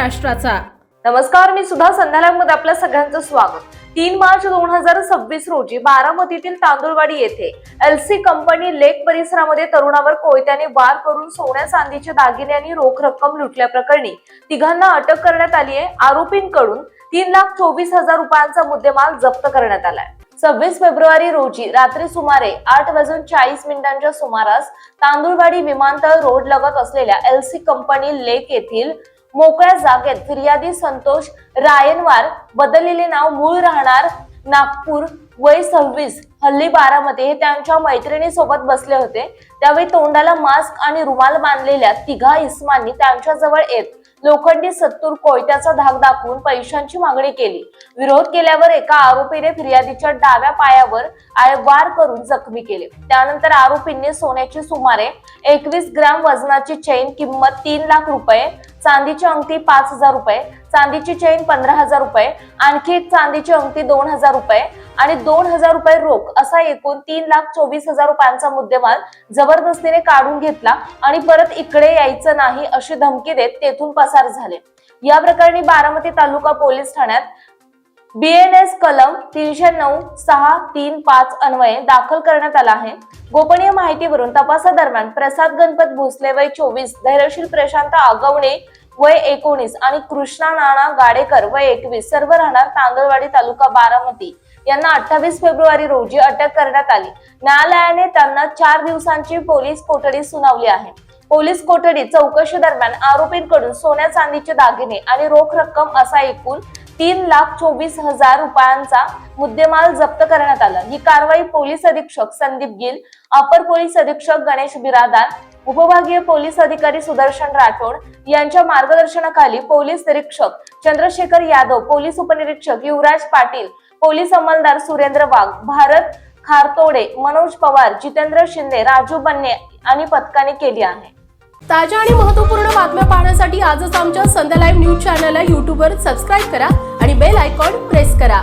महाराष्ट्राचा। नमस्कार, मी सुद्धा संध्याकाळमध्ये आपल्या सगळ्यांचं स्वागत। 3 मार्च 2026 रोजी बारामतीतील तांदुळवाडी येथे एलसी कंपनी लेक परिसरामध्ये तरुणावर कोयत्याने वार करून सोन्या चांदीचे दागिने आणि रोख रक्कम लुटल्याप्रकरणी तिघांना अटक करण्यात आली आहे। आरोपींकडून 3,24,000 रुपयांचा मुद्देमाल जप्त करण्यात आलाय। 26 फेब्रुवारी रोजी रात्री सुमारे 8:40 सुमारास तांदुळवाडी विमानतळ रोड लगत असलेल्या एलसी कंपनी लेक येथील मोकळ्या जागेत फिर्यादी संतोष रायनवार बदललेले नाव मूळ राहणार नागपूर वय 26 हल्ली बारामती हे त्यांच्या मैत्रिणीसोबत बसले होते। त्यावेळी तोंडाला मास्क आणि रुमाल बांधलेल्या तिघा इस्मांनी त्यांच्या जवळ येत लोखंडी सत्तूर कोयत्याचा धाक दाखवून पैशांची मागणी केली। विरोध केल्यावर एका आरोपीने फिर्यादीच्या डाव्या पायावर वार करून जखमी केले। त्यानंतर आरोपींनी सोन्याची सुमारे 21 ग्रॅम वजनाची चेन किंमत 3 लाख रुपये, चांदीची अंगठी 5,000 रुपये, चांदीची चेन 15,000 रुपये, आणखी एक चांदीची अंगठी 2,000 रुपये आणि 2,000 रुपये रोख असा एकूण 3,24,000 रुपयांचा मुद्देमाल जबरदस्तीने काढून घेतला आणि परत इकडे यायचं नाही अशी धमकी देत तेथून पसार झाले। या प्रकरणी बारामती तालुका पोलीस ठाण्यात BNS कलम 309-635 अन्वये दाखल करण्यात आला आहे। गोपनीय माहितीवरून तपासादरम्यान प्रसाद गणपत भोसले वय 24, धैर्यशील प्रशांत आगवणे वय 19 आणि कृष्णा नाना गाडेकर वय 21 सर्व राहणार तांदळवाडी तालुका बारामती यांना 28 फेब्रुवारी रोजी अटक करण्यात आली। न्यायालयाने त्यांना 4 दिवसांची पोलीस कोठडी सुनावली आहे। पोलीस कोठडी चौकशी दरम्यान आरोपींकडून सोन्या चांदीचे दागिने आणि रोख रक्कम असा एकूण 3,24,000 रुपयांचा मुद्देमाल जप्त करण्यात आला। ही कारवाई पोलीस अधीक्षक संदीप गिल, अपर पोलीस अधीक्षक गणेश बिरादार, उपविभागीय पोलीस अधिकारी सुदर्शन राठोड यांच्या मार्गदर्शनाखाली पोलीस निरीक्षक चंद्रशेखर यादव, पोलीस उपनिरीक्षक युवराज पाटील, पोलीस अंमलदार सुरेंद्र वाघ, भारत खारतोडे, मनोज पवार, जितेंद्र शिंदे, राजू बन्ने आणि पथकाने केली आहे। ताज्या आणि महत्त्वपूर्ण बातम्या पाहण्यासाठी आजच आमच्या संध्या लाईव्ह न्यूज चॅनलला YouTube वर सबस्क्राईब करा आणि बेल आयकॉन प्रेस करा।